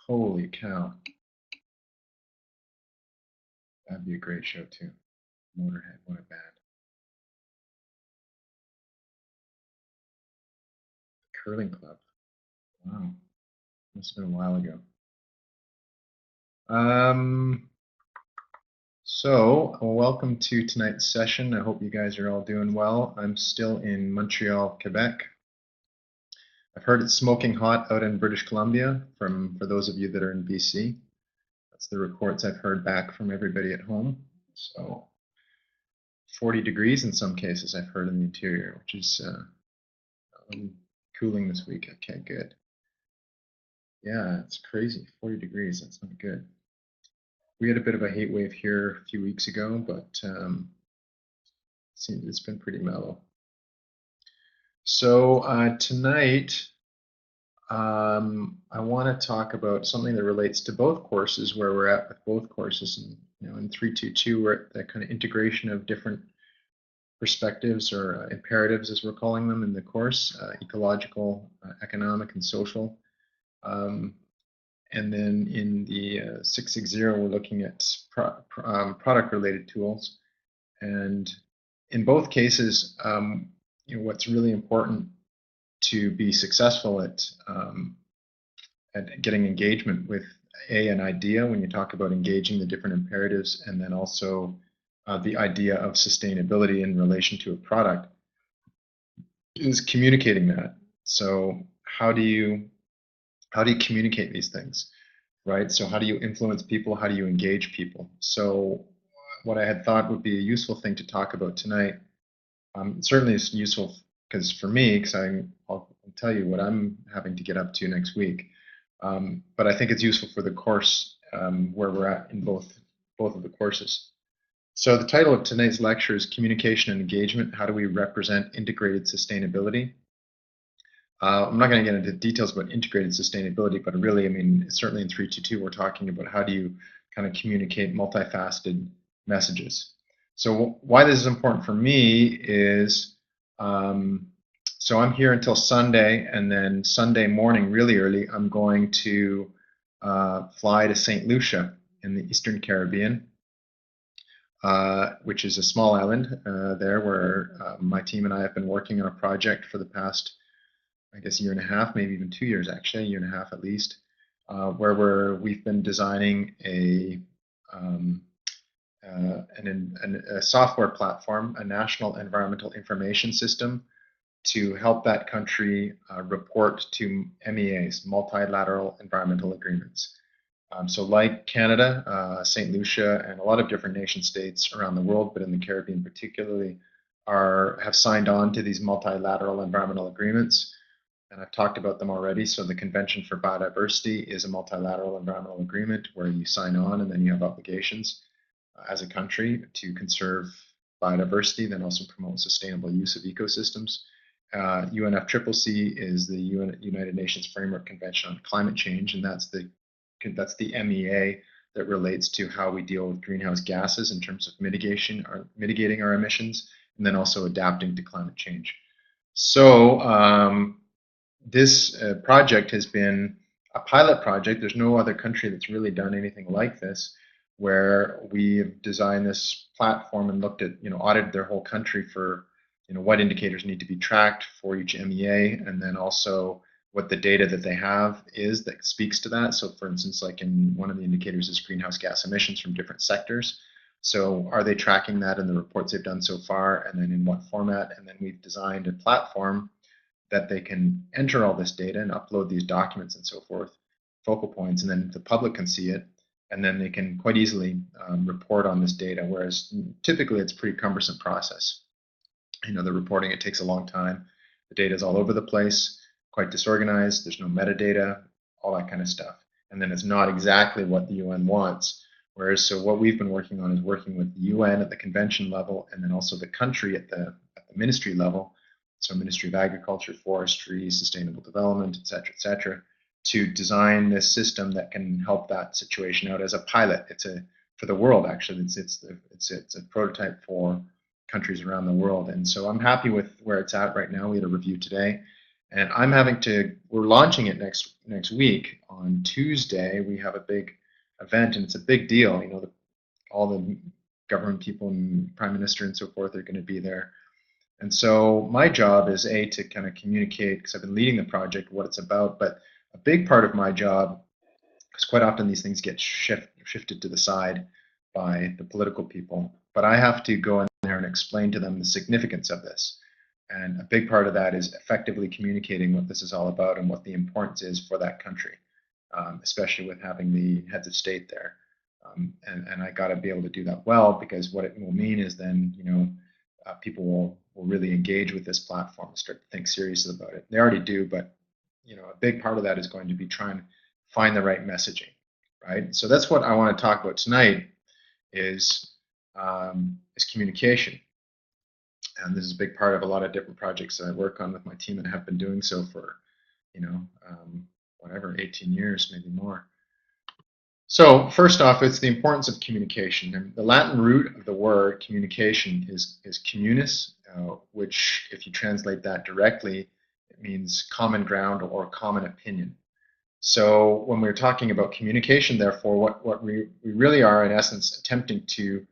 Holy cow. That'd be a great show too. Motorhead, what a band. Curling Club. Wow. Must have been a while ago. Welcome to tonight's session. I hope you guys are all doing well. I'm still in Montreal, Quebec. I've heard it's smoking hot out in British Columbia for those of you that are in BC. That's the reports I've heard back from everybody at home. So 40 degrees in some cases I've heard in the interior, which is cooling this week. Okay, good. Yeah, it's crazy. 40 degrees, that's not good. We had a bit of a heat wave here a few weeks ago, but it's been pretty mellow. So tonight, I want to talk about something that relates to both courses, where we're at with both courses. And in 322, we're at that kind of integration of different perspectives or imperatives, as we're calling them in the course: ecological, economic, and social. And then in the 660, we're looking at product-related tools. And in both cases, what's really important to be successful at getting engagement with an idea, when you talk about engaging the different imperatives, and then also the idea of sustainability in relation to a product, is communicating that. So how do you communicate these things, right? So how do you influence people? How do you engage people? So what I had thought would be a useful thing to talk about tonight, certainly is useful because for me, because I'll tell you what I'm having to get up to next week. But I think it's useful for the course where we're at in both of the courses. So the title of tonight's lecture is Communication and Engagement: How do we represent integrated sustainability? I'm not going to get into details about integrated sustainability, but really, I mean, certainly in 322, we're talking about how do you kind of communicate multifaceted messages. So why this is important for me is, so I'm here until Sunday, and then Sunday morning, really early, I'm going to fly to St. Lucia in the Eastern Caribbean, which is a small island there where my team and I have been working on a project for the past, I guess, year and a half, maybe even 2 years, actually, a year and a half at least, where we've been designing a software platform, a national environmental information system, to help that country report to MEAs, multilateral environmental agreements. So like Canada, St. Lucia, and a lot of different nation states around the world, but in the Caribbean particularly, have signed on to these multilateral environmental agreements. And I've talked about them already. So the Convention for Biodiversity is a multilateral environmental agreement where you sign on and then you have obligations as a country to conserve biodiversity, then also promote sustainable use of ecosystems. UNFCCC is the United Nations Framework Convention on Climate Change, and that's the MEA that relates to how we deal with greenhouse gases in terms of mitigating our emissions, and then also adapting to climate change. So this project has been a pilot project. There's no other country that's really done anything like this, where we've designed this platform and looked at, audited their whole country for, what indicators need to be tracked for each MEA, and then also what the data that they have is that speaks to that. So for instance, like in one of the indicators is greenhouse gas emissions from different sectors. So are they tracking that in the reports they've done so far, and then in what format? And then we've designed a platform that they can enter all this data and upload these documents and so forth, focal points, and then the public can see it, and then they can quite easily report on this data, whereas typically it's a pretty cumbersome process. The reporting, it takes a long time. The data is all over the place, quite disorganized. There's no metadata, all that kind of stuff. And then it's not exactly what the UN wants. Whereas, so what we've been working on is working with the UN at the convention level, and then also the country at the ministry level. So Ministry of Agriculture, Forestry, Sustainable Development, et cetera, to design this system that can help that situation out as a pilot. It's for the world, actually. It's a prototype for countries around the world. And so I'm happy with where it's at right now. We had a review today, And we're launching it next week on Tuesday. We have a big event, and it's a big deal. All the government people and prime minister and so forth are going to be there. And so my job is to kind of communicate, because I've been leading the project, what it's about. But a big part of my job, because quite often these things get shifted to the side by the political people, but I have to go in there and explain to them the significance of this. And a big part of that is effectively communicating what this is all about and what the importance is for that country, especially with having the heads of state there. And I got to be able to do that well, because what it will mean is then, people will really engage with this platform and start to think seriously about it. They already do, but a big part of that is going to be trying to find the right messaging, right? So that's what I want to talk about tonight is communication. And this is a big part of a lot of different projects that I work on with my team and have been doing so for, 18 years, maybe more. So first off, it's the importance of communication. And the Latin root of the word communication is communis, which, if you translate that directly, it means common ground or common opinion. So when we're talking about communication, therefore, what we really are, in essence, attempting to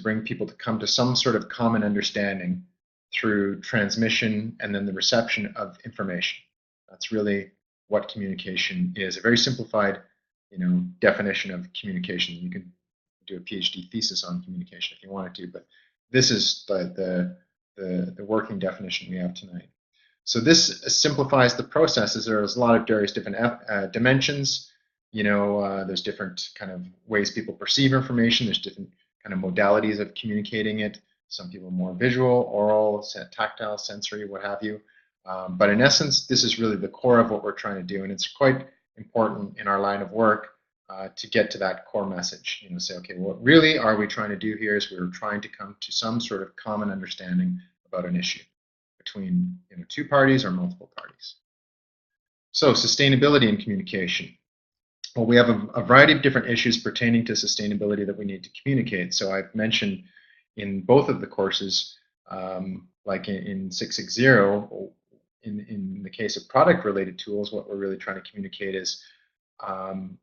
bring people to come to some sort of common understanding through transmission and then the reception of information. That's really what communication is. A very simplified, definition of communication. You can do a PhD thesis on communication if you wanted to, but this is the working definition we have tonight. So this simplifies the processes. There's a lot of various different dimensions. There's different kind of ways people perceive information. There's different kind of modalities of communicating it. Some people are more visual, oral, tactile, sensory, what have you. But in essence, this is really the core of what we're trying to do, and it's quite important in our line of work to get to that core message. Say, okay, what really are we trying to do here is we're trying to come to some sort of common understanding about an issue between two parties or multiple parties. So sustainability and communication. Well, we have a variety of different issues pertaining to sustainability that we need to communicate. So I've mentioned in both of the courses, like in 660, in the case of product-related tools, what we're really trying to communicate is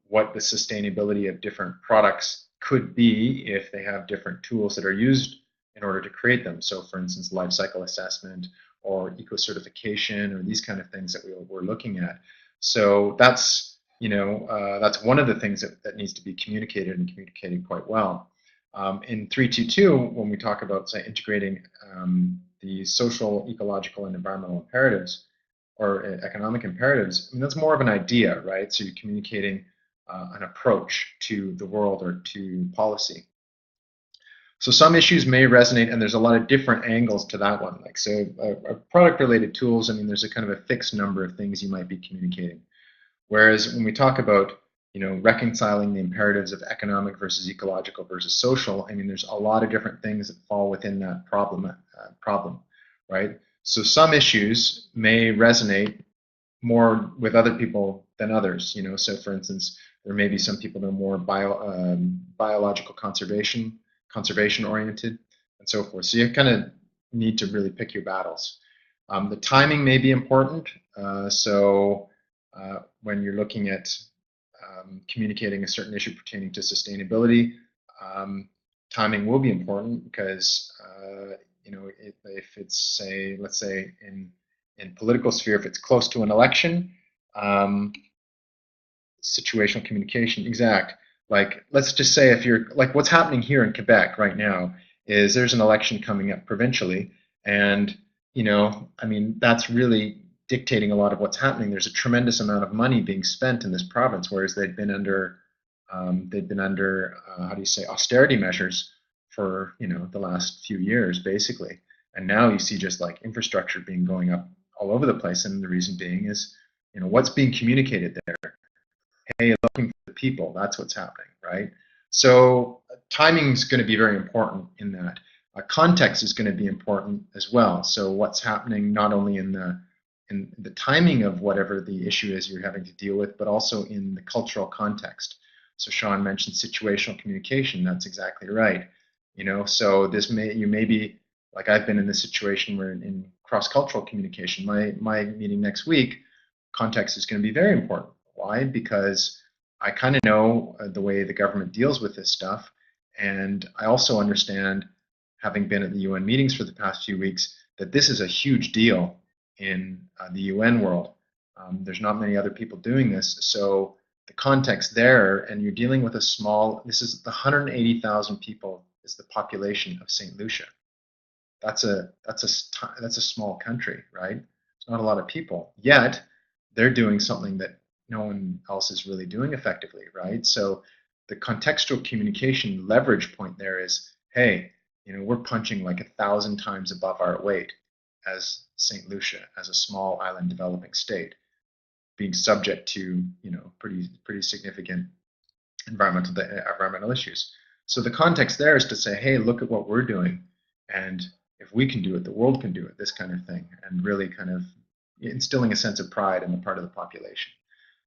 what the sustainability of different products could be if they have different tools that are used in order to create them. So for instance, life cycle assessment or eco-certification or these kind of things that we're looking at. So that's one of the things that needs to be communicated and communicated quite well. In 322, when we talk about, say, integrating the social, ecological, and environmental imperatives or economic imperatives, that's more of an idea, right? So you're communicating an approach to the world or to policy. So some issues may resonate, and there's a lot of different angles to that one. Like, so product-related tools, there's a kind of a fixed number of things you might be communicating. Whereas when we talk about, reconciling the imperatives of economic versus ecological versus social, there's a lot of different things that fall within that problem, right? So some issues may resonate more with other people than others, So for instance, there may be some people that are more biological conservation oriented, and so forth. So you kind of need to really pick your battles. The timing may be important. When you're looking at communicating a certain issue pertaining to sustainability, timing will be important because if it's, say, let's say in political sphere, if it's close to an election, situational communication, exact. Like, let's just say if you're, like what's happening here in Quebec right now is there's an election coming up provincially, and that's really dictating a lot of what's happening. There's a tremendous amount of money being spent in this province, whereas they've been under how do you say, austerity measures for the last few years, basically. And now you see just like infrastructure going up all over the place, and the reason being is what's being communicated there. Hey, looking for the people. That's what's happening, right? So timing is going to be very important in that. Context is going to be important as well. So what's happening not only in the timing of whatever the issue is you're having to deal with, but also in the cultural context. So Sean mentioned situational communication. That's exactly right. So you may be, like I've been in this situation where in cross-cultural communication. My meeting next week, context is going to be very important. Why? Because I kind of know the way the government deals with this stuff, and I also understand, having been at the UN meetings for the past few weeks, that this is a huge deal in the UN world. There's not many other people doing this, so the context there, and you're dealing with a small, this is the 180,000 people is the population of St. Lucia. That's a small country, right? It's not a lot of people, yet they're doing something that no one else is really doing effectively, right? So the contextual communication leverage point there is, hey, we're punching like 1,000 times above our weight as St. Lucia, as a small island developing state, being subject to pretty significant environmental issues. So the context there is to say, hey, look at what we're doing, and if we can do it, the world can do it, this kind of thing, and really kind of instilling a sense of pride in the part of the population.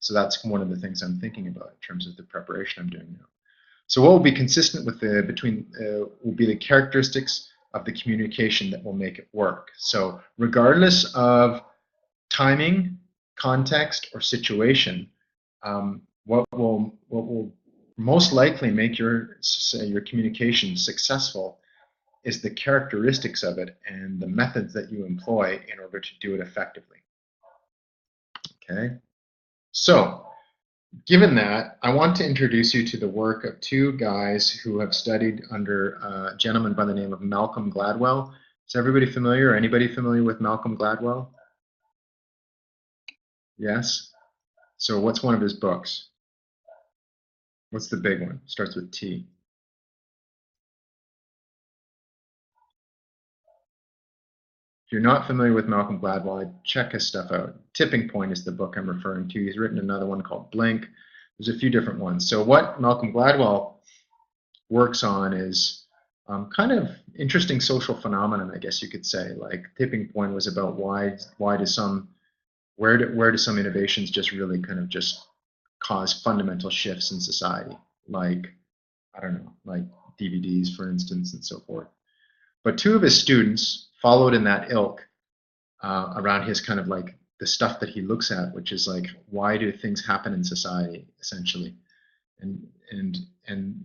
So that's one of the things I'm thinking about in terms of the preparation I'm doing now. So what will be consistent with will be the characteristics of the communication that will make it work. So regardless of timing, context, or situation, what will most likely make your communication successful is the characteristics of it and the methods that you employ in order to do it effectively. Okay, so given that, I want to introduce you to the work of two guys who have studied under a gentleman by the name of Malcolm Gladwell. Is everybody familiar? Anybody familiar with Malcolm Gladwell? Yes? So what's one of his books? What's the big one? Starts with T. If you're not familiar with Malcolm Gladwell, check his stuff out. Tipping Point is the book I'm referring to. He's written another one called Blink. There's a few different ones. So what Malcolm Gladwell works on is kind of interesting social phenomenon, I guess you could say. Like Tipping Point was about where do some innovations just really kind of just cause fundamental shifts in society, like, I don't know, like DVDs, for instance, and so forth. But two of his students followed in that ilk around his kind of like the stuff that he looks at, which is like, why do things happen in society, essentially? And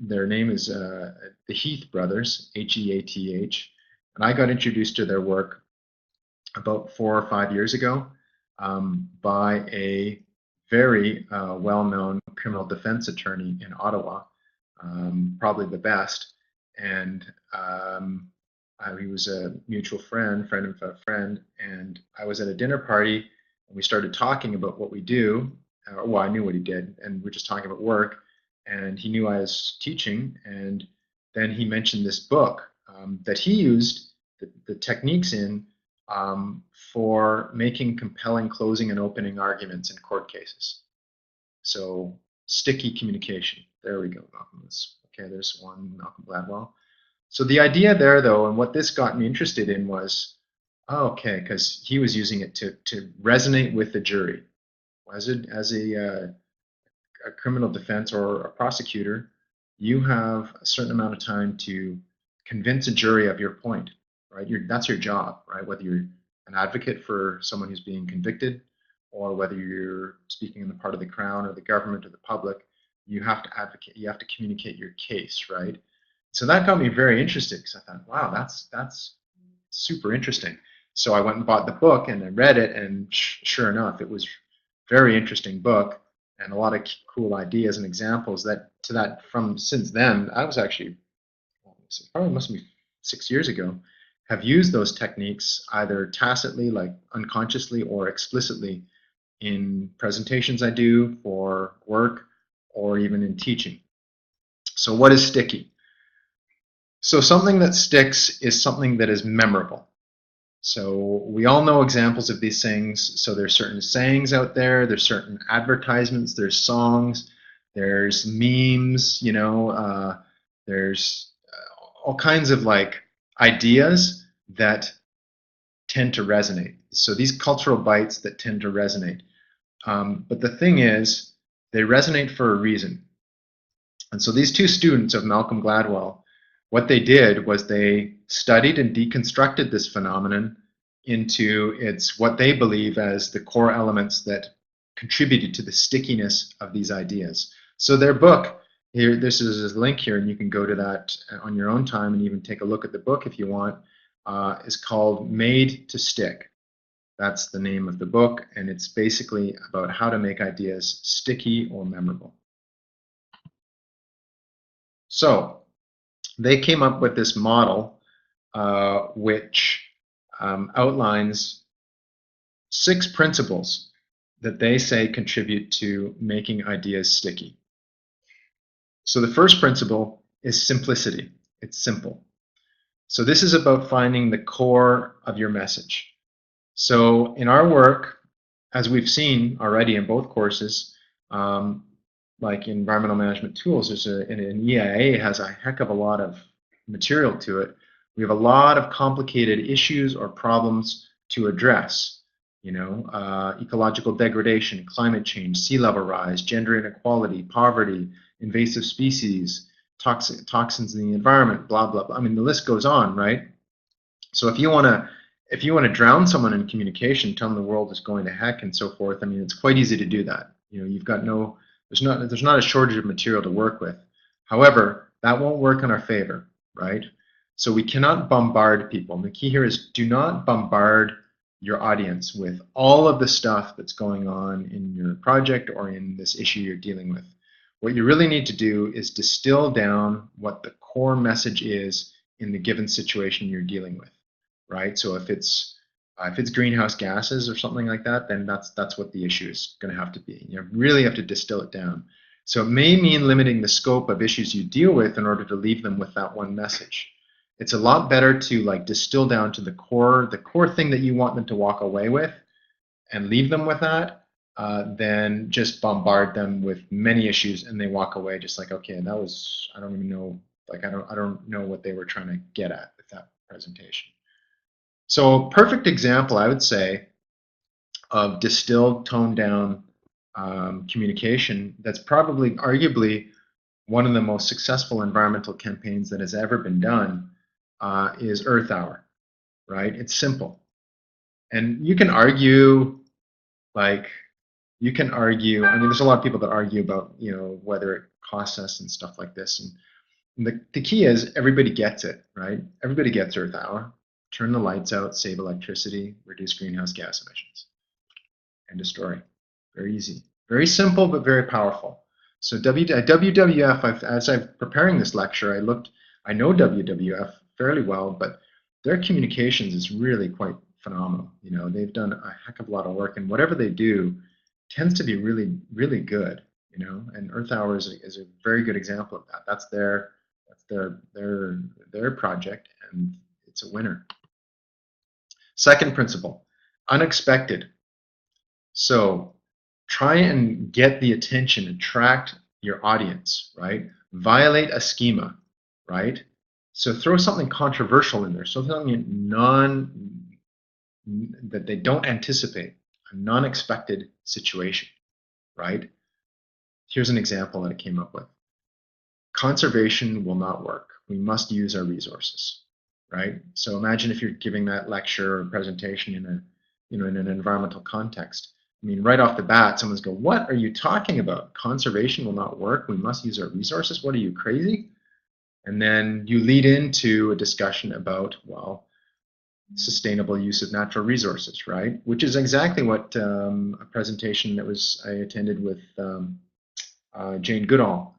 their name is the Heath brothers, Heath, and I got introduced to their work about 4 or 5 years ago by a very well-known criminal defense attorney in Ottawa, probably the best, and he was a mutual friend of a friend, and I was at a dinner party, and we started talking about what we do. Well, I knew what he did, and we were just talking about work, and he knew I was teaching, and then he mentioned this book that he used the techniques in for making compelling closing and opening arguments in court cases. So sticky communication. There we go, Malcolm. Okay, there's one, Malcolm Gladwell. So the idea there, though, and what this got me interested in was, okay, because he was using it to resonate with the jury. As a criminal defense or a prosecutor, you have a certain amount of time to convince a jury of your point, right? That's your job, right? Whether you're an advocate for someone who's being convicted, or whether you're speaking in the part of the Crown or the government or the public, you have to advocate, you have to communicate your case, right? So that got me very interested, because I thought, wow, that's super interesting. So I went and bought the book and I read it, and sure enough, it was a very interesting book and a lot of cool ideas and examples from since then. I was actually, probably must be 6 years ago, have used those techniques either tacitly, like unconsciously, or explicitly in presentations I do for work, or even in teaching. So what is sticky? So something that sticks is something that is memorable. So we all know examples of these things. So there's certain sayings out there, there's certain advertisements, there's songs, there's memes, there's all kinds of like ideas that tend to resonate. So these cultural bites that tend to resonate. But the thing is, they resonate for a reason. And so these two students of Malcolm Gladwell, what they did was they studied and deconstructed this phenomenon into its what they believe as the core elements that contributed to the stickiness of these ideas. So their book, here, this is a link here, and you can go to that on your own time and even take a look at the book if you want, is called Made to Stick. That's the name of the book, and it's basically about how to make ideas sticky or memorable. So they came up with this model which outlines 6 principles that they say contribute to making ideas sticky. So the first principle is simplicity. It's simple. So this is about finding the core of your message. So in our work, as we've seen already in both courses, like environmental management tools, there's an EIA has a heck of a lot of material to it. We have a lot of complicated issues or problems to address. You know, ecological degradation, climate change, sea level rise, gender inequality, poverty, invasive species, toxins in the environment, blah, blah, blah. I mean, the list goes on, right? So if you want to drown someone in communication, tell them the world is going to heck and so forth, I mean, it's quite easy to do that. You know, you've got there's not a shortage of material to work with. However, that won't work in our favor, right? So we cannot bombard people. And the key here is do not bombard your audience with all of the stuff that's going on in your project or in this issue you're dealing with. What you really need to do is distill down what the core message is in the given situation you're dealing with, right? So if it's greenhouse gases or something like that, then that's what the issue is going to have to be. You really have to distill it down. So it may mean limiting the scope of issues you deal with in order to leave them with that one message. It's a lot better to like distill down to the core thing that you want them to walk away with and leave them with that, than just bombard them with many issues and they walk away just like, okay, that was, I don't even know, like I don't know what they were trying to get at with that presentation. So perfect example, I would say, of distilled, toned down communication that's probably arguably one of the most successful environmental campaigns that has ever been done is Earth Hour, right? It's simple. And you can argue, I mean, there's a lot of people that argue about, you know, whether it costs us and stuff like this. And the key is everybody gets it, right? Everybody gets Earth Hour. Turn the lights out, save electricity, reduce greenhouse gas emissions. End of story. Very easy. Very simple, but very powerful. So WWF, as I'm preparing this lecture, I know WWF fairly well, but their communications is really quite phenomenal. You know, they've done a heck of a lot of work, and whatever they do tends to be really, really good. You know, and Earth Hour is a very good example of that. That's their project, and it's a winner. Second principle, unexpected. So try and get the attention, attract your audience, right? Violate a schema, right? So throw something controversial in there, something that they don't anticipate, a non-expected situation, right? Here's an example that I came up with. Conservation will not work. We must use our resources, right? So imagine if you're giving that lecture or presentation in an environmental context. I mean, right off the bat, someone's go, "What are you talking about? Conservation will not work. We must use our resources. What are you, crazy?" And then you lead into a discussion about, well, sustainable use of natural resources, right? Which is exactly what a presentation that I attended with Jane Goodall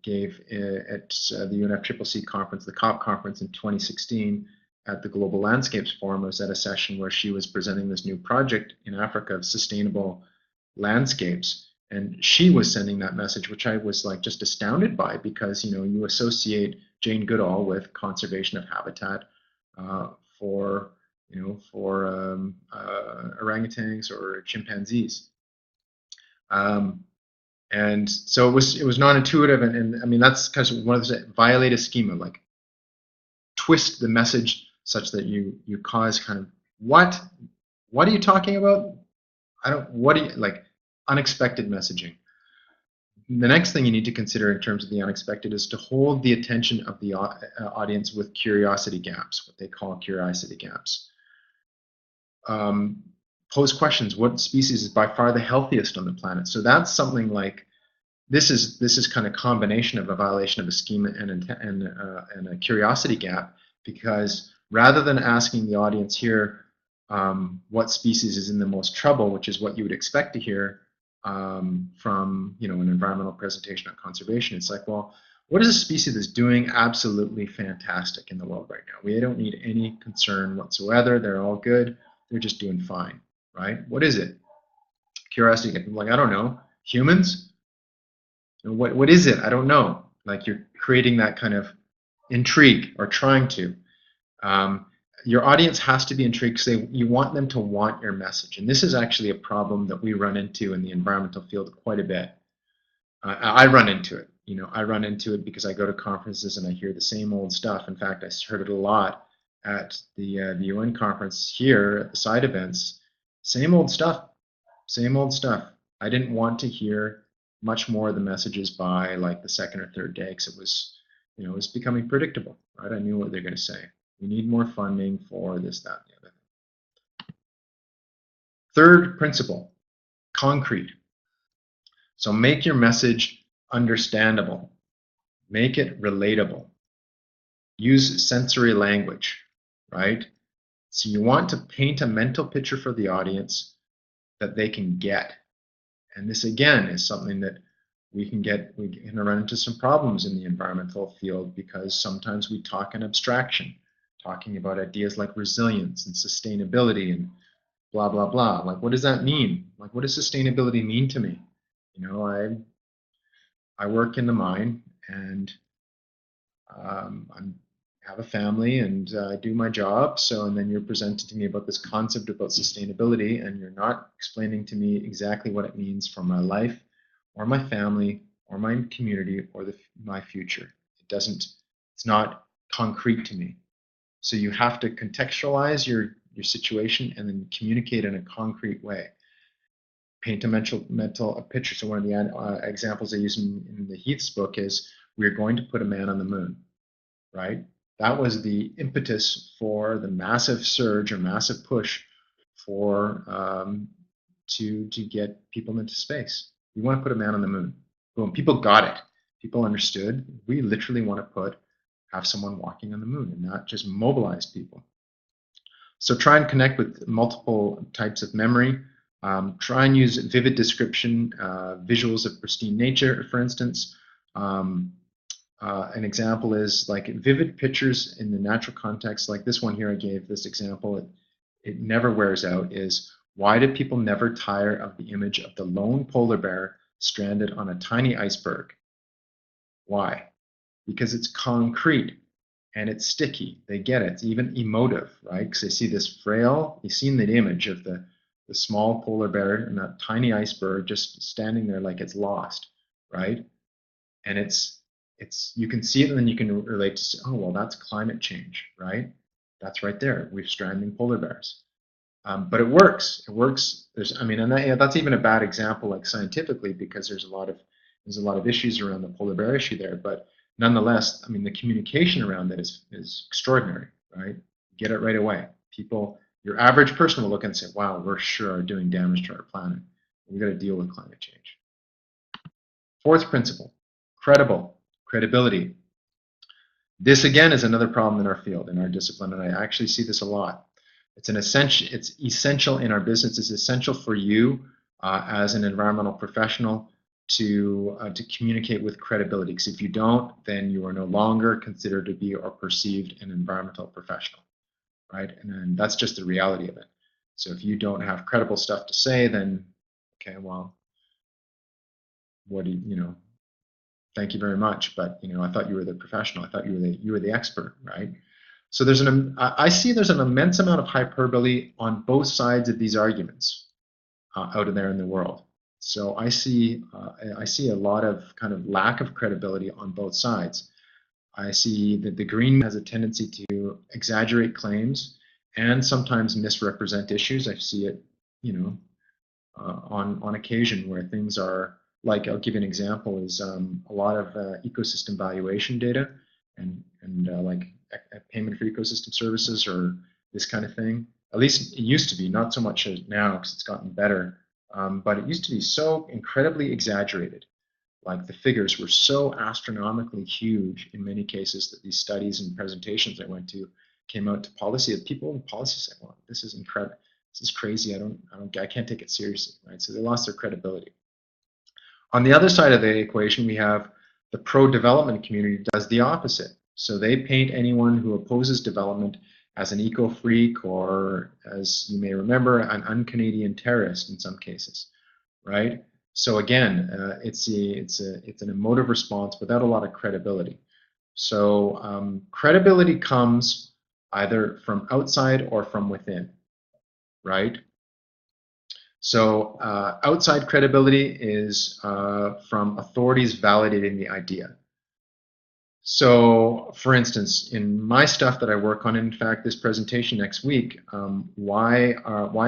gave at the UNFCCC conference, the COP conference in 2016 at the Global Landscapes Forum. I was at a session where she was presenting this new project in Africa of sustainable landscapes. And she was sending that message, which I was like just astounded by, because, you know, you associate Jane Goodall with conservation of habitat for orangutans or chimpanzees. And so it was non-intuitive, and I mean, that's kind of one of those, violate a schema, like twist the message such that you cause kind of, what are you talking about? Like unexpected messaging. The next thing you need to consider in terms of the unexpected is to hold the attention of the audience with curiosity gaps, what they call curiosity gaps. pose questions. What species is by far the healthiest on the planet? So that's something like, this is kind of combination of a violation of a schema and a curiosity gap, because rather than asking the audience here what species is in the most trouble, which is what you would expect to hear from an environmental presentation on conservation, it's like, well, what is a species that's doing absolutely fantastic in the world right now? We don't need any concern whatsoever. They're all good. They're just doing fine, right? What is it? Curiosity gap. Like, I don't know. Humans? What is it? I don't know. Like, you're creating that kind of intrigue, or trying to. Your audience has to be intrigued because you want them to want your message. And this is actually a problem that we run into in the environmental field quite a bit. I run into it. I run into it because I go to conferences and I hear the same old stuff. In fact, I heard it a lot at the UN conference here at the side events. Same old stuff. Same old stuff. I didn't want to hear much more of the messages by like the second or third day, because it was becoming predictable, right? I knew what they're going to say. We need more funding for this, that, and the other. Third principle, concrete. So make your message understandable. Make it relatable. Use sensory language, right? So you want to paint a mental picture for the audience that they can get. And this, again, is something that we can run into some problems in the environmental field, because sometimes we talk in abstraction, talking about ideas like resilience and sustainability and blah, blah, blah. Like, what does that mean? Like, what does sustainability mean to me? I work in the mine, and I have a family, and I do my job. And then you're presenting to me about this concept about sustainability, and you're not explaining to me exactly what it means for my life, or my family, or my community, or my future. It's not concrete to me. So you have to contextualize your situation and then communicate in a concrete way. Paint a mental picture. So one of the examples I use in the Heath's book is, we're going to put a man on the moon, right? That was the impetus for the massive surge or massive push for to get people into space. We want to put a man on the moon. Boom, people got it. People understood. We literally want to have someone walking on the moon, and that just mobilized people. So try and connect with multiple types of memory. Try and use vivid description, visuals of pristine nature, for instance. An example is like vivid pictures in the natural context, like this one here I gave this example. It never wears out. Is, why do people never tire of the image of the lone polar bear stranded on a tiny iceberg? Why? Because it's concrete and it's sticky. They get it. It's even emotive, right? Because they see this frail, you've seen the image of the small polar bear and that tiny iceberg just standing there like it's lost, right? And you can see it, and then you can relate to, oh, well, that's climate change, right? That's right there. We're stranding polar bears. But it works. It works. That's even a bad example, like scientifically, because there's a lot of issues around the polar bear issue there. But nonetheless, the communication around it is extraordinary, right? Get it right away. Your average person will look and say, wow, we're sure doing damage to our planet. We've got to deal with climate change. Fourth principle, credibility. This, again, is another problem in our field, in our discipline, and I actually see this a lot. It's essential in our business. It's essential for you as an environmental professional to communicate with credibility, because if you don't, then you are no longer considered to be or perceived an environmental professional, right? And then that's just the reality of it. So if you don't have credible stuff to say, then, okay, well, what do you, thank you very much, but I thought you were the professional. I thought you were the expert, right? So I see there's an immense amount of hyperbole on both sides of these arguments out there in the world. So I see a lot of kind of lack of credibility on both sides. I see that the green has a tendency to exaggerate claims and sometimes misrepresent issues. I see it, on occasion, where things are like, I'll give you an example, is a lot of ecosystem valuation data and like a payment for ecosystem services or this kind of thing. At least it used to be, not so much as now because it's gotten better. But it used to be so incredibly exaggerated. Like the figures were so astronomically huge in many cases that these studies and presentations I went to came out to policy. People in policy said, "Well, this is incredible. This is crazy. I can't take it seriously." Right? So they lost their credibility. On the other side of the equation, we have the pro-development community does the opposite. So they paint anyone who opposes development as an eco-freak or, as you may remember, an un-Canadian terrorist in some cases, right? So again, it's an emotive response without a lot of credibility. So credibility comes either from outside or from within, right? So outside credibility is from authorities validating the idea. So, for instance, in my stuff that I work on, in fact, this presentation next week, why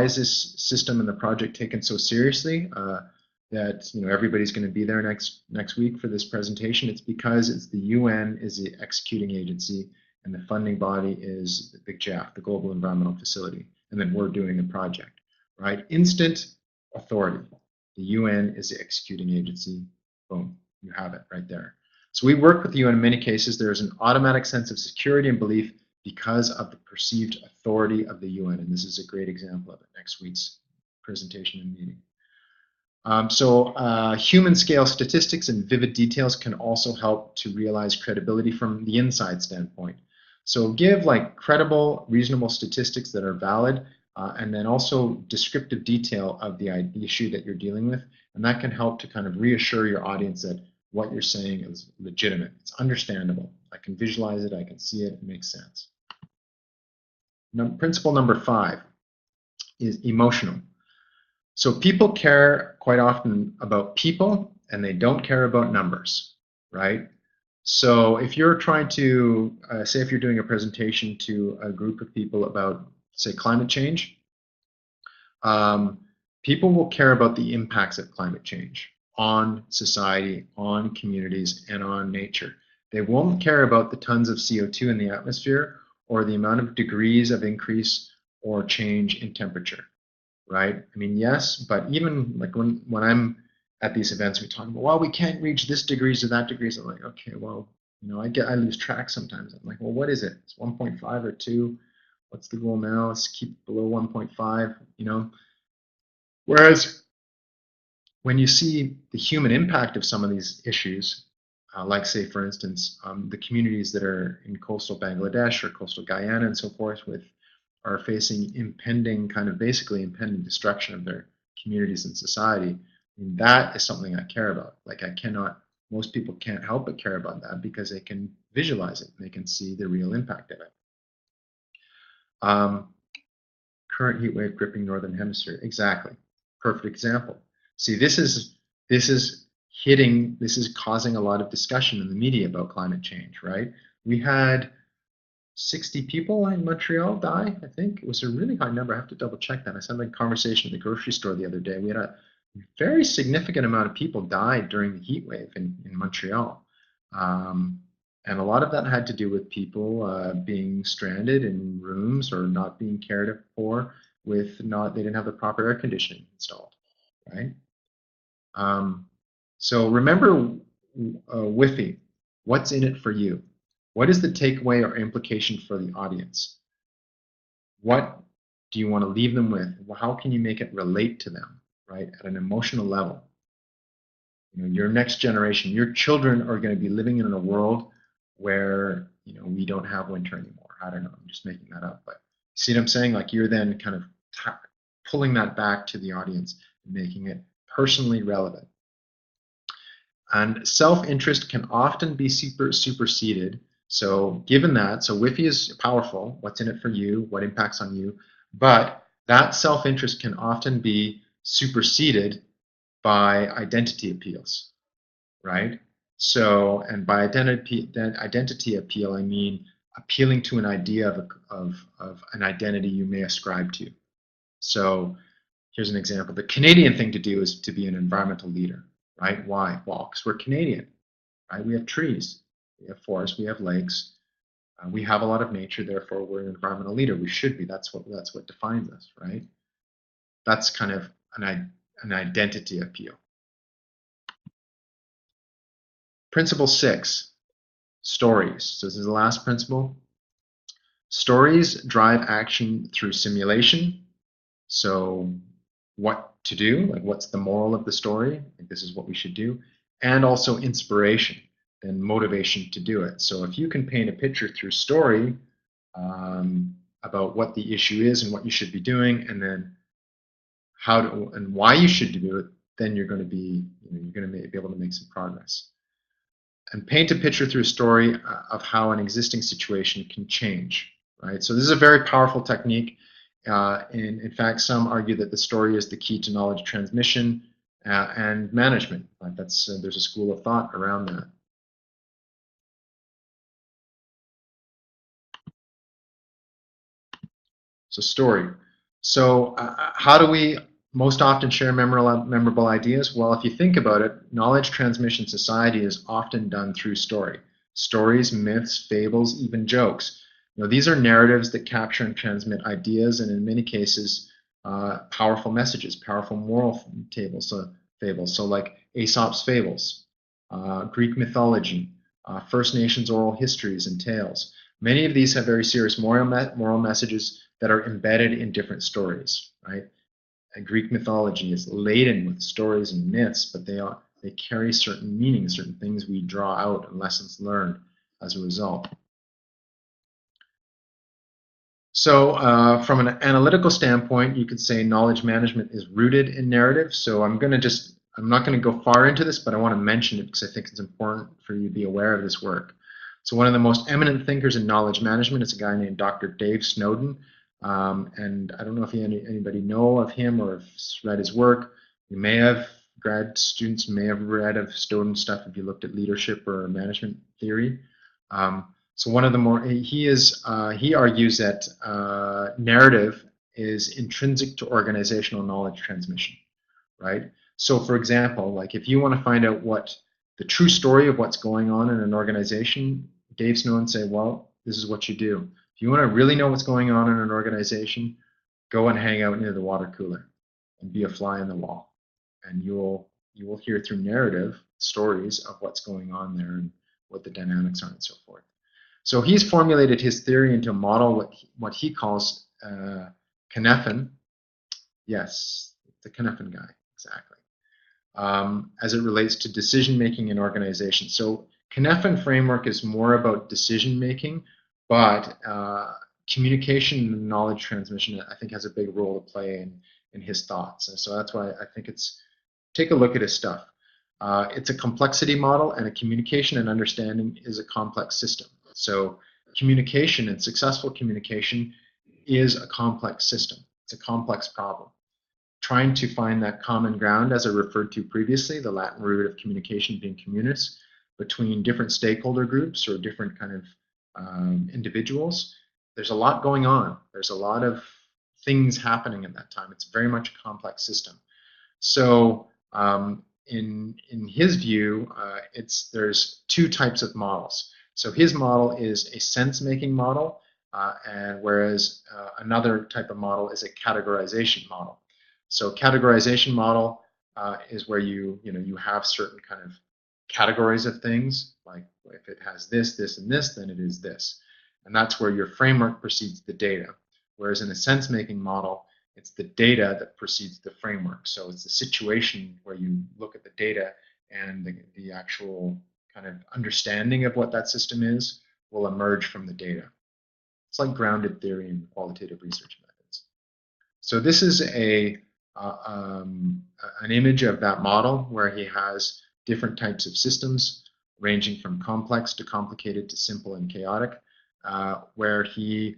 is this system and the project taken so seriously that everybody's going to be there next week for this presentation? It's because the UN is the executing agency and the funding body is the Big GEF, the Global Environmental Facility, and then we're doing the project, right? Instant authority. The UN is the executing agency. Boom, you have it right there. So we work with the UN in many cases. There is an automatic sense of security and belief because of the perceived authority of the UN. And this is a great example of it, next week's presentation and meeting. Human scale statistics and vivid details can also help to realize credibility from the inside standpoint. So give like credible, reasonable statistics that are valid, and then also descriptive detail of the issue that you're dealing with. And that can help to kind of reassure your audience that what you're saying is legitimate. It's understandable. I can visualize it. I can see it. It makes sense. Principle number 5 is emotional. So people care quite often about people and they don't care about numbers, right? So if you're trying to, say if you're doing a presentation to a group of people about, say, climate change, people will care about the impacts of climate change on society, on communities, and on nature. They won't care about the tons of CO2 in the atmosphere or the amount of degrees of increase or change in temperature, right? I mean, yes, but even like when I'm at these events, we talk about, well, we can't reach this degrees or that degrees. I'm like, okay, well, I lose track sometimes. I'm like, well, what is it? It's 1.5 or 2. What's the goal now? Let's keep below 1.5, Whereas when you see the human impact of some of these issues, like say, for instance, the communities that are in coastal Bangladesh or coastal Guyana and so forth are facing basically impending destruction of their communities and society. I mean, that is something I care about. Like most people can't help but care about that because they can visualize it. They can see the real impact of it. Current heat wave gripping northern hemisphere. Exactly. Perfect example. See, this is causing a lot of discussion in the media about climate change, right? We had 60 people in Montreal die, I think. It was a really high number. I have to double check that. I had a conversation at the grocery store the other day. We had a very significant amount of people died during the heat wave in Montreal. And a lot of that had to do with people being stranded in rooms or not being cared for they didn't have the proper air conditioning installed, right? So remember WIFI, what's in it for you? What is the takeaway or implication for the audience? What do you want to leave them with? How can you make it relate to them, right, at an emotional level? Your next generation, your children are going to be living in a world where we don't have winter anymore. I don't know. I'm just making that up, but see what I'm saying? Like you're then kind of pulling that back to the audience, and making it personally relevant. And self-interest can often be superseded. So given that, so WIFI is powerful. What's in it for you? What impacts on you? But that self-interest can often be superseded by identity appeals, right? So, and by identity appeal, I mean appealing to an idea of an identity you may ascribe to. So here's an example. The Canadian thing to do is to be an environmental leader, right? Why? Well, because we're Canadian, right? We have trees, we have forests, we have lakes. We have a lot of nature, therefore we're an environmental leader. We should be. That's what defines us, right? That's kind of an identity appeal. Principle 6, stories. So this is the last principle. Stories drive action through simulation. So what to do, like what's the moral of the story, like this is what we should do, and also inspiration and motivation to do it. So if you can paint a picture through story about what the issue is and what you should be doing, and then how to and why you should do it, then you're going to be able to make some progress. And paint a picture through a story of how an existing situation can change, right? So this is a very powerful technique. In fact, some argue that the story is the key to knowledge transmission and management. There's a school of thought around that. So story. So how do we most often share memorable ideas? Well, if you think about it, knowledge transmission society is often done through story. Stories, myths, fables, even jokes. These are narratives that capture and transmit ideas, and in many cases, powerful messages, powerful moral fables. So like Aesop's fables, Greek mythology, First Nations oral histories and tales. Many of these have very serious moral messages that are embedded in different stories, right? And Greek mythology is laden with stories and myths, but they carry certain meanings, certain things we draw out and lessons learned as a result. So from an analytical standpoint, you could say knowledge management is rooted in narrative. So I'm not going to go far into this, but I want to mention it because I think it's important for you to be aware of this work. So one of the most eminent thinkers in knowledge management is a guy named Dr. Dave Snowden. And I don't know if anybody know of him or have read his work. You may have, grad students may have read of Snowden stuff if you looked at leadership or management theory. So one of the more, he argues that narrative is intrinsic to organizational knowledge transmission, right? So for example, like if you want to find out what the true story of what's going on in an organization, Dave Snowden say, well, this is what you do. If you want to really know what's going on in an organization, go and hang out near the water cooler and be a fly on the wall. And you will hear through narrative stories of what's going on there and what the dynamics are and so forth. So he's formulated his theory into a model, what he calls Cynefin. Yes, the Cynefin guy, exactly. As it relates to decision making in organizations. So Cynefin framework is more about decision making, but communication and knowledge transmission, I think, has a big role to play in his thoughts. And so that's why I think take a look at his stuff. It's a complexity model, and a communication and understanding is a complex system. So communication and successful communication is a complex system. It's a complex problem. Trying to find that common ground, as I referred to previously, the Latin root of communication being communis, between different stakeholder groups or different kind of individuals. There's a lot going on. There's a lot of things happening at that time. It's very much a complex system. So in his view, there's two types of models. So his model is a sense-making model, and whereas another type of model is a categorization model. So categorization model is where you have certain kind of categories of things, like if it has this, this, and this, then it is this. And that's where your framework precedes the data. Whereas in a sense-making model, it's the data that precedes the framework. So it's the situation where you look at the data and the actual kind of understanding of what that system is will emerge from the data. It's like grounded theory and qualitative research methods. So this is an image of that model where he has different types of systems ranging from complex to complicated to simple and chaotic, where he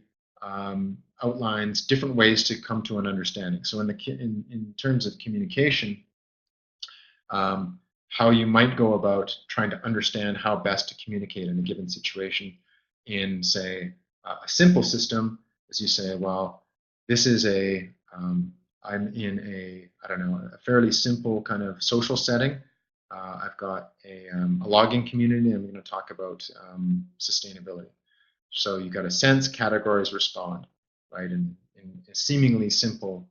outlines different ways to come to an understanding. So in terms of communication, how you might go about trying to understand how best to communicate in a given situation in, say, a simple system, as you say, well, this is I'm in a fairly simple kind of social setting. I've got a logging community, and I'm going to talk about sustainability. So you got to sense, categorize, respond, right? In a seemingly simple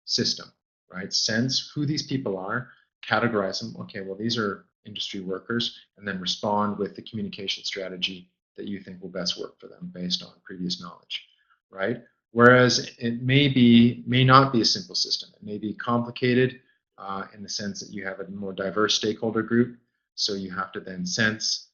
system, right? Sense who these people are, categorize them. Okay, well, these are industry workers, and then respond with the communication strategy that you think will best work for them based on previous knowledge, right? Whereas it may not be a simple system. It may be complicated in the sense that you have a more diverse stakeholder group. So you have to then sense,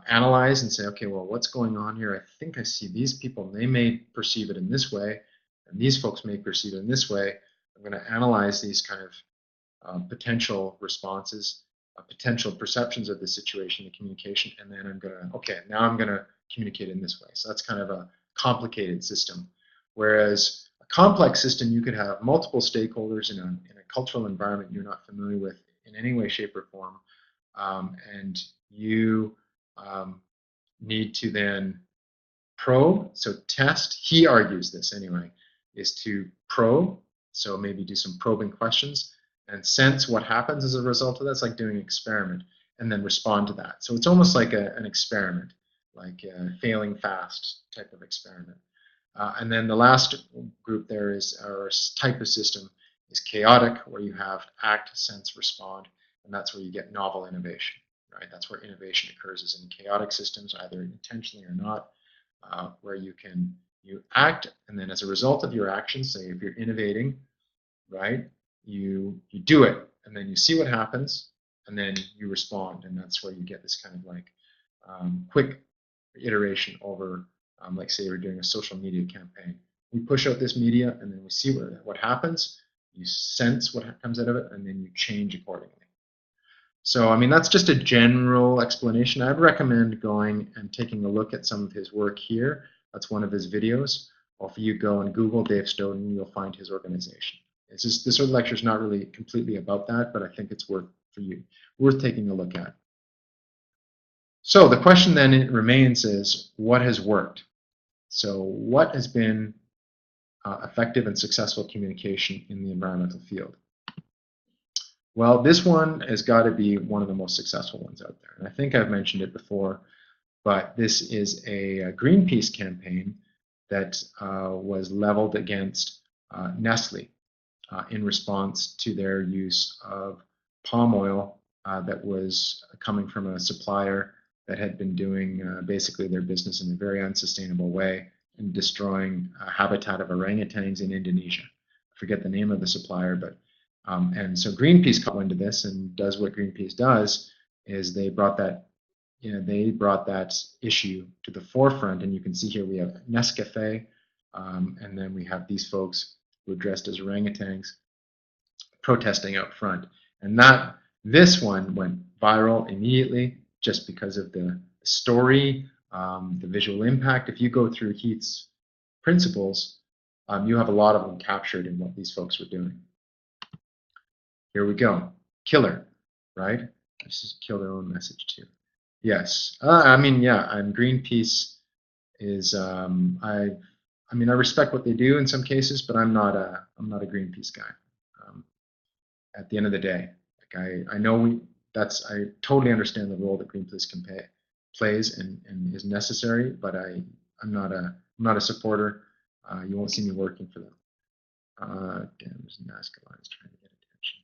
analyze and say, okay, well, what's going on here? I think I see these people, and they may perceive it in this way, and these folks may perceive it in this way. I'm going to analyze these kind of potential responses, potential perceptions of the situation, the communication, and then I'm going to, okay, now I'm going to communicate in this way. So that's kind of a complicated system. Whereas a complex system, you could have multiple stakeholders in a cultural environment you're not familiar with in any way, shape, or form, and you need to then probe, so test, he argues this anyway, is to probe, so maybe do some probing questions and sense what happens as a result of that. It's like doing an experiment and then respond to that. So it's almost like an experiment, like a failing fast type of experiment. And then the last group there is, or type of system, is chaotic, where you have act, sense, respond, and that's where you get novel innovation, right? That's where innovation occurs, is in chaotic systems, either intentionally or not, where you act, and then as a result of your actions, say if you're innovating, right, you do it, and then you see what happens, and then you respond, and that's where you get this kind of like quick iteration over, like say we're doing a social media campaign. We push out this media, and then we see what happens. You sense what comes out of it, and then you change accordingly. So, I mean, that's just a general explanation. I'd recommend going and taking a look at some of his work here. That's one of his videos. Or if you go and Google Dave Snowden, you'll find his organization. It's just, this sort of lecture is not really completely about that, but I think it's worth taking a look at. So the question then remains is, what has worked? So what has been effective and successful communication in the environmental field? Well, this one has got to be one of the most successful ones out there. And I think I've mentioned it before, but this is a Greenpeace campaign that was leveled against Nestle in response to their use of palm oil that was coming from a supplier that had been doing basically their business in a very unsustainable way and destroying a habitat of orangutans in Indonesia. I forget the name of the supplier, but and so Greenpeace caught wind of this and does what Greenpeace does, is they brought that issue to the forefront. And you can see here we have Nescafe, and then we have these folks who are dressed as orangutans protesting out front. And this one went viral immediately just because of the story, the visual impact. If you go through Heath's principles, you have a lot of them captured in what these folks were doing. Here we go. Killer, right? Let's just kill their own message too. Yes. I mean, yeah. Greenpeace is. I respect what they do in some cases, but I'm not a Greenpeace guy. At the end of the day, like I know I totally understand the role that Greenpeace plays and is necessary, but I'm not a supporter. You won't see me working for them. Damn, there's Nazca lines trying to get attention.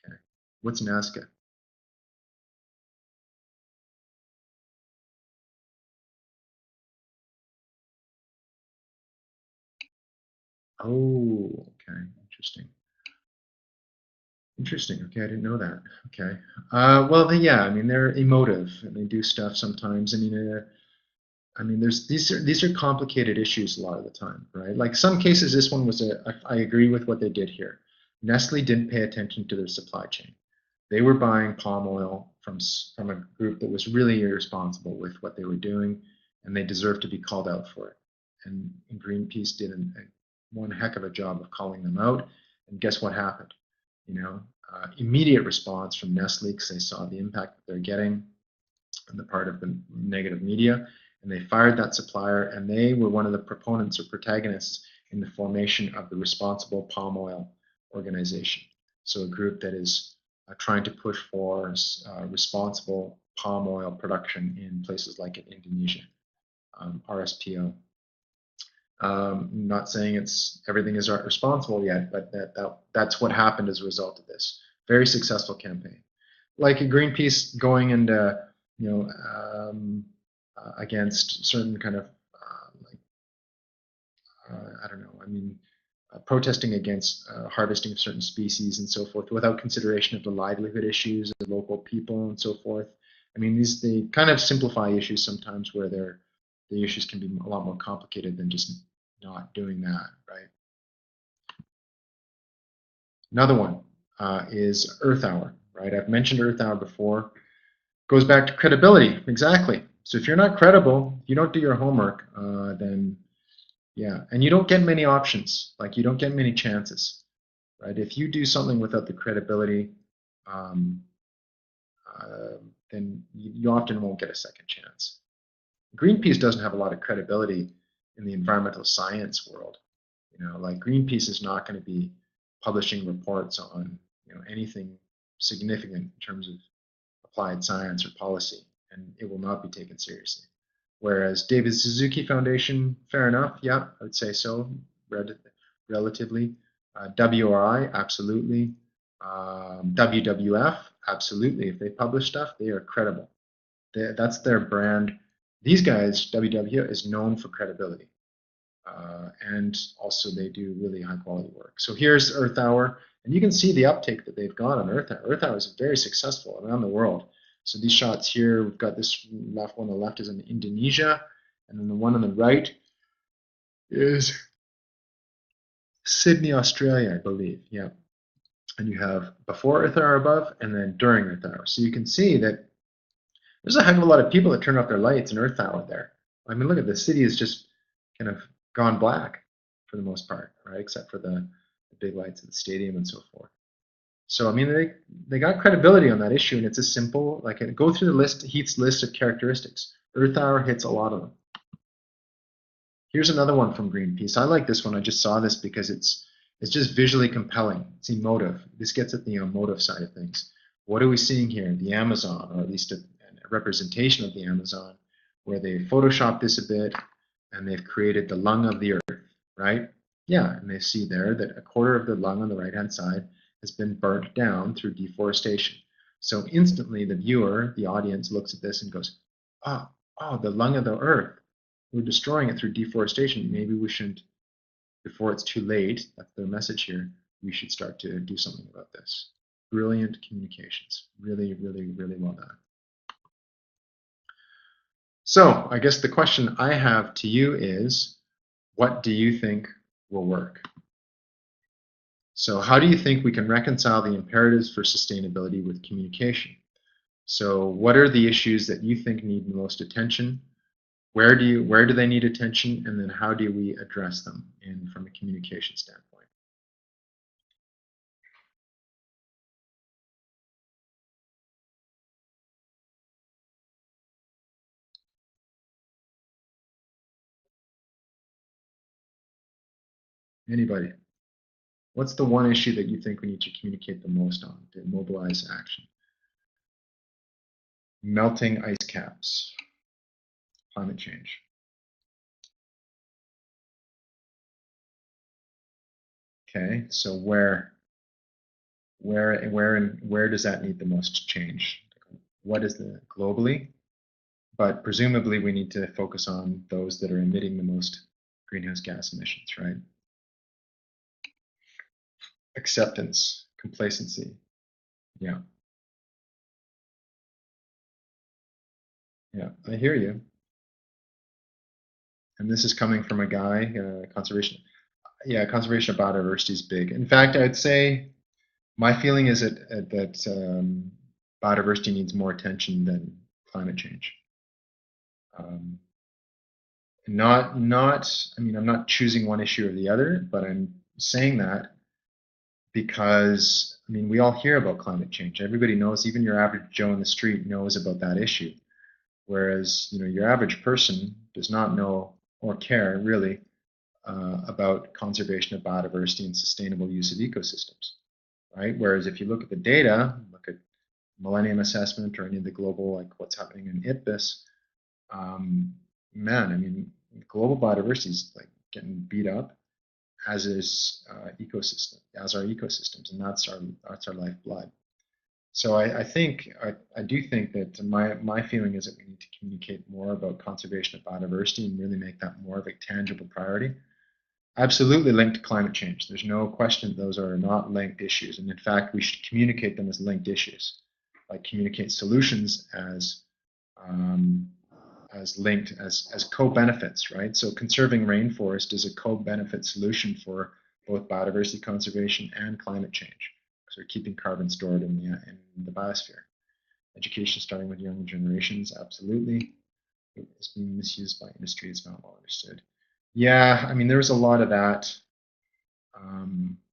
Okay, what's Nazca? Oh, okay, interesting. Interesting. Okay, I didn't know that. Okay. Well, yeah. I mean, they're emotive and they do stuff sometimes. I mean, these are complicated issues a lot of the time, right? Like some cases, this one was I agree with what they did here. Nestle didn't pay attention to their supply chain. They were buying palm oil from a group that was really irresponsible with what they were doing, and they deserve to be called out for it. And Greenpeace did one heck of a job of calling them out. And guess what happened? Immediate response from Nestle, because they saw the impact that they're getting on the part of the negative media, and they fired that supplier, and they were one of the proponents or protagonists in the formation of the Responsible Palm Oil Organization. So a group that is trying to push for responsible palm oil production in places like in Indonesia. RSPO. Not saying everything is responsible yet, but that's what happened as a result of this very successful campaign. Like Greenpeace going and against certain kind of I don't know. I mean, protesting against harvesting of certain species and so forth without consideration of the livelihood issues of local people and so forth. I mean, they kind of simplify issues sometimes where the issues can be a lot more complicated than just not doing that, right? Another one is Earth Hour, right? I've mentioned Earth Hour before. Goes back to credibility, exactly. So if you're not credible, you don't do your homework, then yeah, and you don't get many options. Like you don't get many chances, right? If you do something without the credibility, um, then you often won't get a second chance. Greenpeace doesn't have a lot of credibility in the environmental science world. Like Greenpeace is not going to be publishing reports on anything significant in terms of applied science or policy, and it will not be taken seriously. Whereas David Suzuki Foundation, fair enough, yeah, I would say so, relatively. WRI, absolutely. WWF, absolutely. If they publish stuff, they are credible. That's their brand. These guys, WWF, is known for credibility. And also they do really high quality work. So here's Earth Hour, and you can see the uptake that they've got on Earth Hour. Earth Hour is very successful around the world. So these shots here, we've got this left one on the left is in Indonesia, and then the one on the right is Sydney, Australia, I believe. Yeah. And you have before Earth Hour above, and then during Earth Hour. So you can see that there's a heck of a lot of people that turn off their lights in Earth Hour there. I mean, look at the city is just kind of gone black for the most part, right? Except for the big lights at the stadium and so forth. So I mean, they got credibility on that issue, and it's a simple like go through the list, Heath's list of characteristics. Earth Hour hits a lot of them. Here's another one from Greenpeace. I like this one. I just saw this because it's just visually compelling. It's emotive. This gets at the emotive side of things. What are we seeing here? The Amazon, or at least a representation of the Amazon, where they photoshopped this a bit and they've created the lung of the earth, right? Yeah, and they see there that a quarter of the lung on the right-hand side has been burnt down through deforestation. So instantly the viewer, the audience, looks at this and goes, oh, the lung of the earth. We're destroying it through deforestation. Maybe we shouldn't, before it's too late, that's the message here, we should start to do something about this. Brilliant communications. Really, really, really well done. So I guess the question I have to you is, what do you think will work? So how do you think we can reconcile the imperatives for sustainability with communication? So what are the issues that you think need the most attention? Where do they need attention? And then how do we address them from a communication standpoint? Anybody? What's the one issue that you think we need to communicate the most on to mobilize action? Melting ice caps, climate change. Okay, so where does that need the most change? What is the globally? But presumably we need to focus on those that are emitting the most greenhouse gas emissions, right? Acceptance, complacency. Yeah. Yeah, I hear you. And this is coming from a guy, conservation. Yeah, conservation of biodiversity is big. In fact, I'd say my feeling is that biodiversity needs more attention than climate change. I mean, I'm not choosing one issue or the other, but I'm saying that because, I mean, we all hear about climate change. Everybody knows, even your average Joe in the street knows about that issue. Whereas, your average person does not know or care really about conservation of biodiversity and sustainable use of ecosystems, right? Whereas if you look at the data, look at Millennium Assessment or any of the global, like what's happening in IPBES, man, I mean, global biodiversity is like getting beat up, as is ecosystem, as are ecosystems, and that's our lifeblood. So I do think that my feeling is that we need to communicate more about conservation of biodiversity and really make that more of a tangible priority. Absolutely linked to climate change. There's no question those are not linked issues, and in fact, we should communicate them as linked issues, like communicate solutions um, as linked as co-benefits, right? So conserving rainforest is a co-benefit solution for both biodiversity conservation and climate change. So we're keeping carbon stored in the biosphere. Education starting with younger generations, absolutely. It's being misused by industry. It's not well understood. Yeah, I mean, there was a lot of that.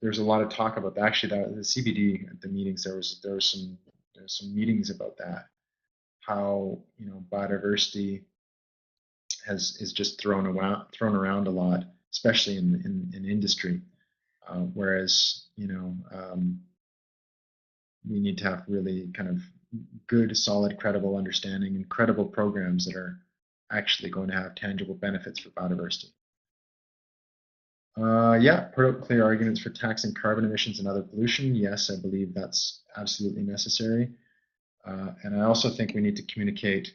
There's a lot of talk about that. Actually, that the CBD at the meetings, there was some meetings about that. How biodiversity is just thrown around a lot, especially in industry. Whereas we need to have really kind of good, solid, credible understanding and credible programs that are actually going to have tangible benefits for biodiversity. Yeah, put out clear arguments for taxing carbon emissions and other pollution. Yes, I believe that's absolutely necessary. And I also think we need to communicate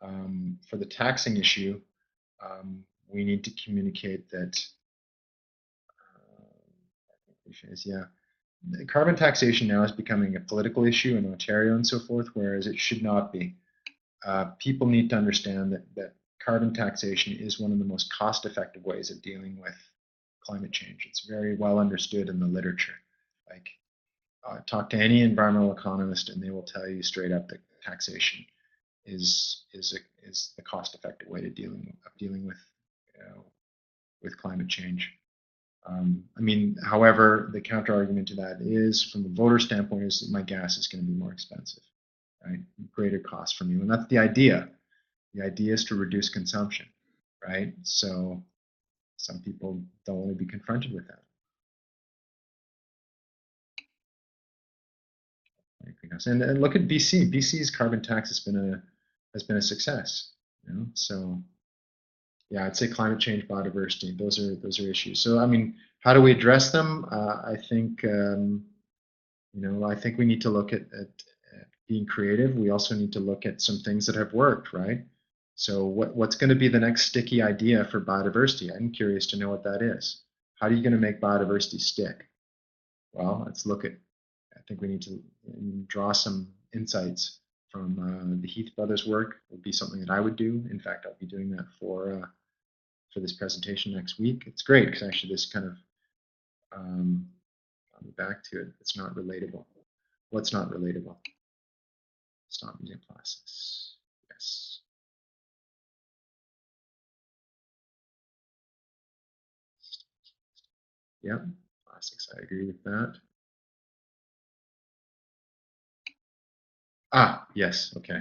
for the taxing issue. We need to communicate that. Yeah, carbon taxation now is becoming a political issue in Ontario and so forth, whereas it should not be. People need to understand that carbon taxation is one of the most cost-effective ways of dealing with climate change. It's very well understood in the literature. Like, talk to any environmental economist, and they will tell you straight up that taxation is the cost-effective way of dealing with climate change. I mean, however, the counter argument to that is, from a voter standpoint, is that my gas is going to be more expensive, right? Greater cost from you, and that's the idea. The idea is to reduce consumption, right? So some people don't want to be confronted with that. And look at BC. BC's carbon tax has been a success. So yeah, I'd say climate change, biodiversity. Those are issues. So I mean, how do we address them? I think I think we need to look at being creative. We also need to look at some things that have worked, right? So what's going to be the next sticky idea for biodiversity? I'm curious to know what that is. How are you going to make biodiversity stick? Well, let's look at. I think we need to draw some insights from the Heath brothers' work. Would be something that I would do. In fact, I'll be doing that for this presentation next week. It's great because actually this kind of I'll be back to it. It's not relatable. What's not relatable? Stop using plastics. Yes. Yep. Plastics. I agree with that. Yes. Okay.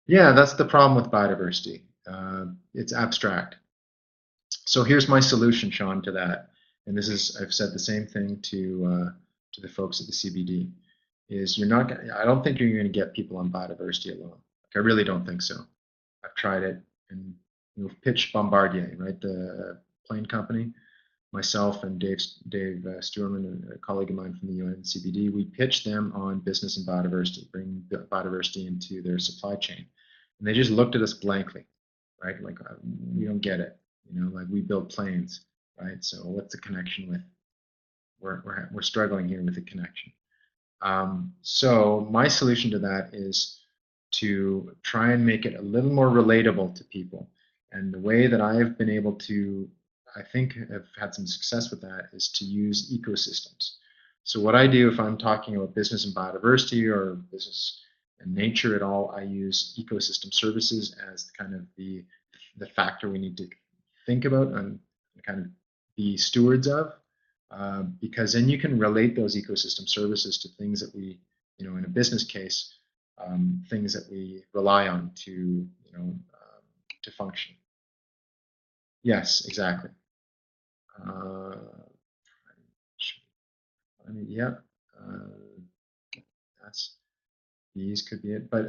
Yeah, that's the problem with biodiversity. It's abstract. So here's my solution, Sean, to that. And this is, I've said the same thing to the folks at the CBD. Is you're not. I don't think you're going to get people on biodiversity alone. Like, I really don't think so. I've tried it, and pitched Bombardier, right, the plane company. Myself and Dave Stuerman, a colleague of mine from the UN CBD, we pitched them on business and biodiversity, bring biodiversity into their supply chain, and they just looked at us blankly, right? Like, we don't get it, like, we build planes, right? So what's the connection with? We're struggling here with the connection. So my solution to that is to try and make it a little more relatable to people. And the way that I have been able to, I think, have had some success with that is to use ecosystems. So what I do if I'm talking about business and biodiversity or business and nature at all, I use ecosystem services as kind of the factor we need to think about and kind of be stewards of. Because then you can relate those ecosystem services to things that we, in a business case, things that we rely on to function. Yes, exactly. Yeah, that's these could be it. But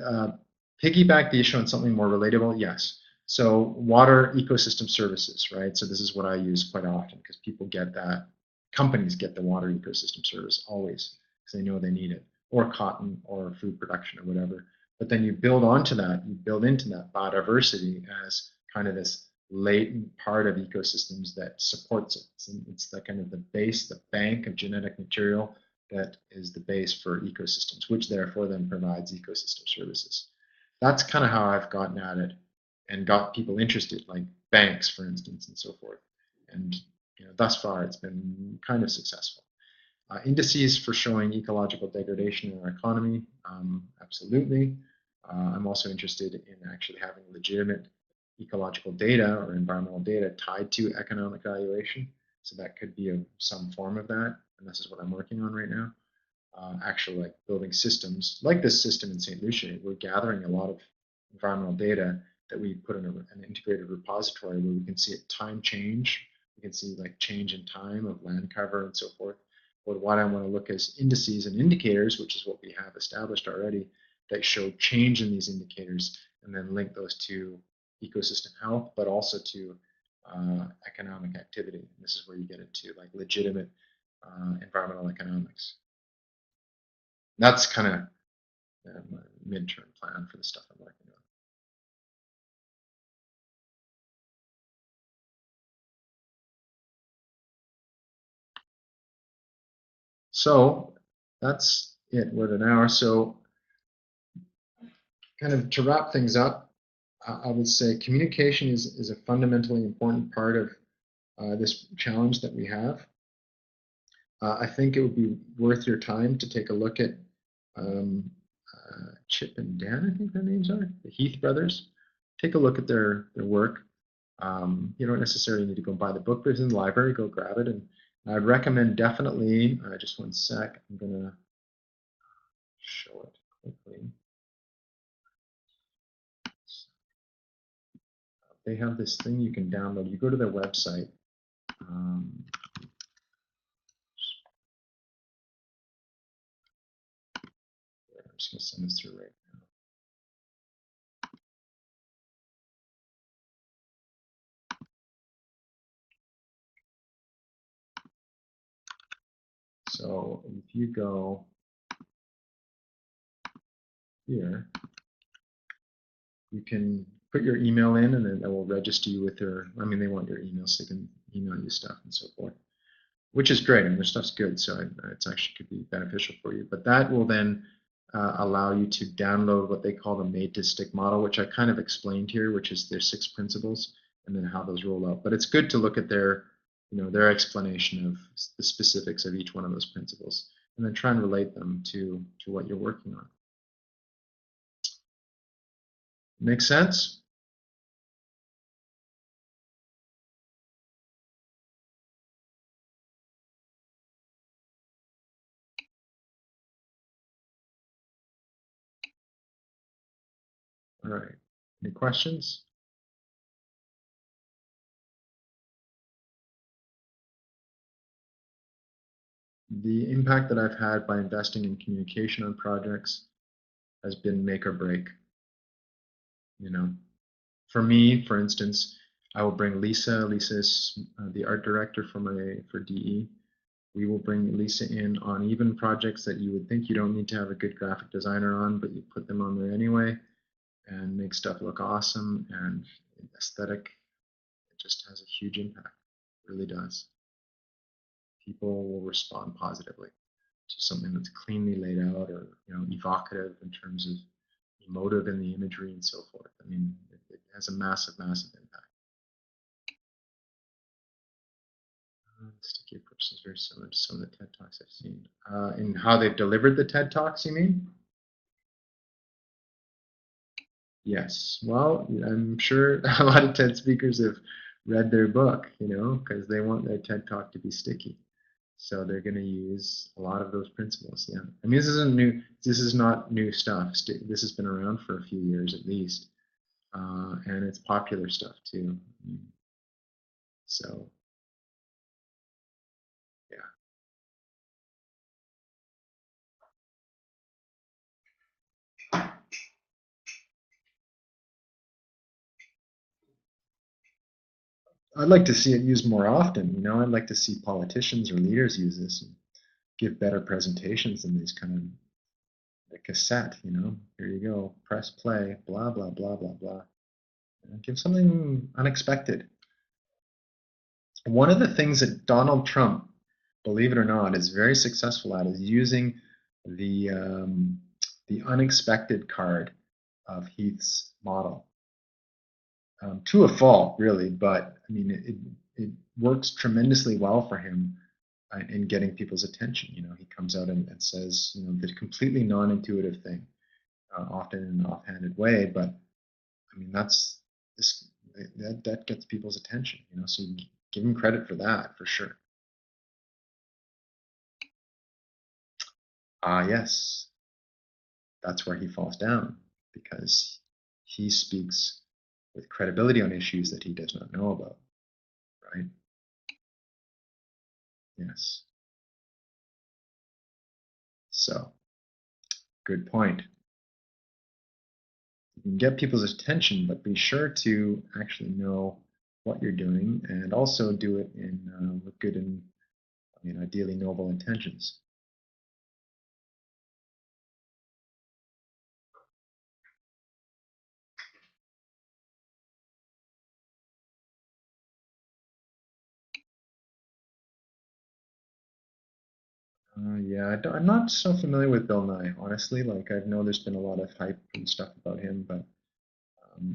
piggyback the issue on something more relatable. Yes. So water ecosystem services, right? So this is what I use quite often because people get that. Companies get the water ecosystem service always because they know they need it, or cotton, or food production, or whatever. But then you build onto that, you build into that biodiversity as kind of this latent part of ecosystems that supports it. It's the kind of the base, the bank of genetic material that is the base for ecosystems, which therefore then provides ecosystem services. That's kind of how I've gotten at it and got people interested, like banks, for instance, and so forth. And thus far, it's been kind of successful. Indices for showing ecological degradation in our economy, absolutely. I'm also interested in actually having legitimate ecological data or environmental data tied to economic valuation. So that could be some form of that, and this is what I'm working on right now. Actually, like building systems like this system in St. Lucia, we're gathering a lot of environmental data that we put in an integrated repository where we can see it time change. We can see like change in time of land cover and so forth. But what I want to look is indices and indicators, which is what we have established already, that show change in these indicators, and then link those to ecosystem health, but also to economic activity. And this is where you get into like legitimate environmental economics. That's kind of my midterm plan for the stuff I'm working on. So that's it. We're at an hour. So kind of to wrap things up, I would say communication is a fundamentally important part of this challenge that we have. I think it would be worth your time to take a look at Chip and Dan, I think their names are, the Heath brothers. Take a look at their work. You don't necessarily need to go buy the book, but it's in the library. Go grab it. And I'd recommend definitely, just one sec, I'm going to show it quickly. They have this thing you can download. You go to their website. I'm just going to send this through right now. So if you go here, you can put your email in, and then it will register you with their, I mean, they want your email so they can email you stuff and so forth, which is great, and their stuff's good, so it's actually could be beneficial for you. But that will then allow you to download what they call the made to stick model, which I kind of explained here, which is their 6 principles, and then how those roll out. But it's good to look at their, their explanation of the specifics of each one of those principles, and then try and relate them to what you're working on. Make sense? All right. Any questions? The impact that I've had by investing in communication on projects has been make or break. For me, for instance, I will bring Lisa. Lisa is the art director for DE. We will bring Lisa in on even projects that you would think you don't need to have a good graphic designer on, but you put them on there anyway and make stuff look awesome and aesthetic. It just has a huge impact. It really does. People will respond positively to something that's cleanly laid out, or evocative in terms of emotive in the imagery and so forth. I mean, it has a massive, massive impact. Sticky approach is very similar to some of the TED Talks I've seen. In how they've delivered the TED Talks, you mean? Yes. Well, I'm sure a lot of TED speakers have read their book, because they want their TED Talk to be sticky. So they're going to use a lot of those principles. Yeah. I mean, this isn't new. This is not new stuff. This has been around for a few years at least, and it's popular stuff too. So, yeah. I'd like to see it used more often. You know, I'd like to see politicians or leaders use this and give better presentations than these kind of the cassette. You know, here you go, press play, blah blah blah blah blah. Give something unexpected. One of the things that Donald Trump, believe it or not, is very successful at is using the the unexpected card of Heath's model to a fault, really. But I mean, it works tremendously well for him in getting people's attention. You know, he comes out and says, you know, the completely non-intuitive thing, often in an offhanded way. But I mean, that's this that gets people's attention. You know, so you give him credit for that for sure. Yes, that's where he falls down because he speaks with credibility on issues that he does not know about, right? Yes. So, good point. You can get people's attention, but be sure to actually know what you're doing and also do it in with good and I mean, ideally noble intentions. Yeah, I'm not so familiar with Bill Nye, honestly. Like, I know there's been a lot of hype and stuff about him, but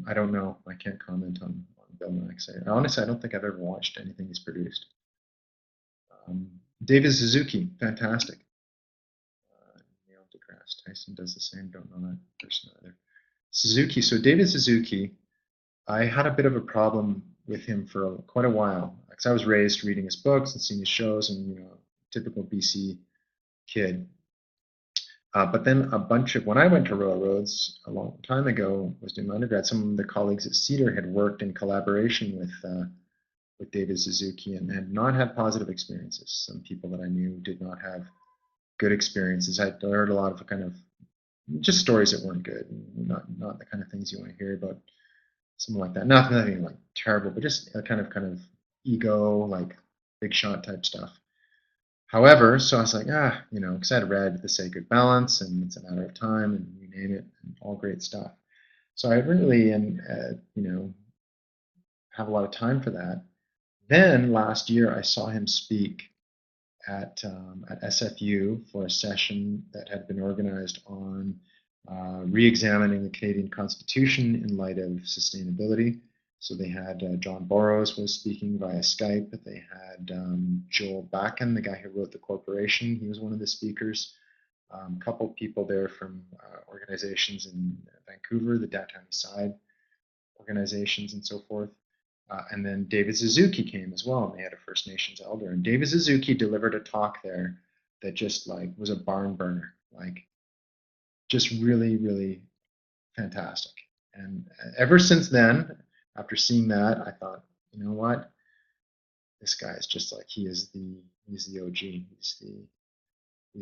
I don't know. I can't comment on Bill Nye. Honestly, I don't think I've ever watched anything he's produced. Um, David Suzuki, fantastic. Neil deGrasse Tyson does the same. Don't know that person either. Suzuki. So David Suzuki, I had a bit of a problem with him for quite a while because I was raised reading his books and seeing his shows, and you know, typical BC kid. But then a bunch of when I went to Royal Roads a long time ago, was doing my undergrad. Some of the colleagues at Cedar had worked in collaboration with David Suzuki and had not had positive experiences. Some people that I knew did not have good experiences. I heard a lot of kind of just stories that weren't good, not the kind of things you want to hear about something like that. Nothing like terrible, but just a kind of ego, like big shot type stuff. However, so I was like, you know, because I'd read The Sacred Balance and It's a Matter of Time and you name it, and all great stuff. So I really, you know, have a lot of time for that. Then last year, I saw him speak at SFU for a session that had been organized on re-examining the Canadian Constitution in light of sustainability. So they had John Borrows was speaking via Skype. They had Joel Bakken, the guy who wrote The Corporation. He was one of the speakers. A couple people there from organizations in Vancouver, the Downtown East Side organizations, and so forth. And then David Suzuki came as well, and they had a First Nations elder. And David Suzuki delivered a talk there that just like was a barn burner, like just really, really fantastic. And ever since then, after seeing that, I thought, you know what, this guy is just like he's the OG, he's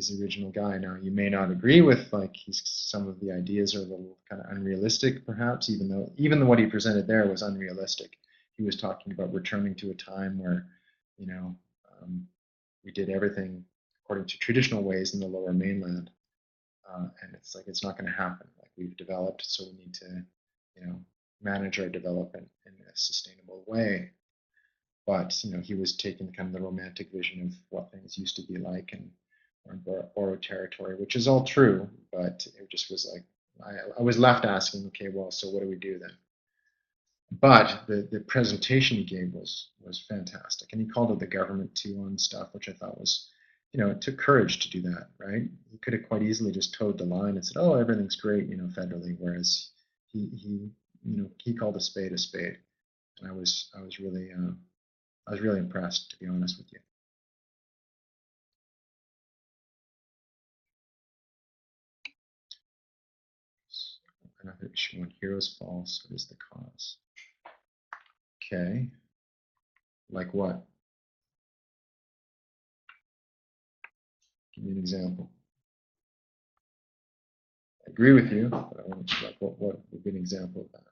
the original guy. Now you may not agree with like some of the ideas are a little kind of unrealistic, perhaps, even though what he presented there was unrealistic. He was talking about returning to a time where, you know, um, we did everything according to traditional ways in the Lower Mainland, and it's like it's not going to happen. Like we've developed, so we need to, you know, manage our development in a sustainable way. But you know, he was taking kind of the romantic vision of what things used to be like, and borrowed territory, which is all true. But it just was like I was left asking, okay, well, so what do we do then? But the presentation he gave was fantastic, and he called out the government too on stuff, which I thought was, you know, it took courage to do that, right? He could have quite easily just towed the line and said, oh, everything's great, you know, federally, whereas he you know he called a spade, and I was really impressed, to be honest with you. Another issue when heroes fall, so does the cause. Okay, like what? Give me an example. I agree with you, but I want to like what would be an example of that?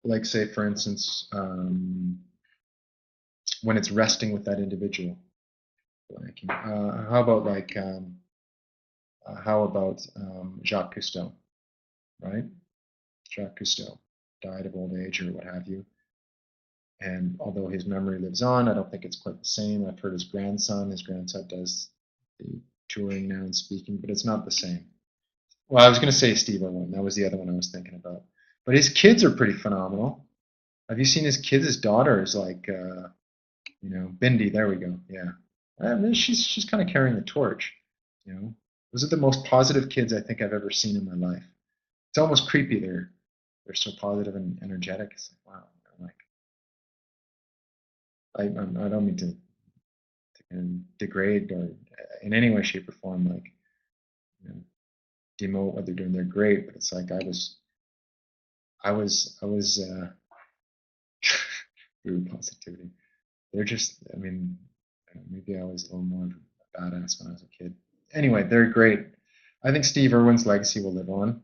like say for instance, when it's resting with that individual. Like, how about Jacques Cousteau, right? Jacques Cousteau died of old age or what have you. And although his memory lives on, I don't think it's quite the same. I've heard his grandson. His grandson does the touring now and speaking, but it's not the same. Well, I was going to say Steve Irwin. That was the other one I was thinking about. But his kids are pretty phenomenal. Have you seen his kids? His daughter is like, Bindi. There we go. Yeah, I mean, she's kind of carrying the torch. You know, those are the most positive kids I think I've ever seen in my life. It's almost creepy. They're so positive and energetic. It's like wow. Like I don't mean to degrade or in any way, shape, or form like you know, demote what they're doing. They're great, but it's like I was through positivity. They're just, I mean, maybe I was a little more of a badass when I was a kid. Anyway, they're great. I think Steve Irwin's legacy will live on.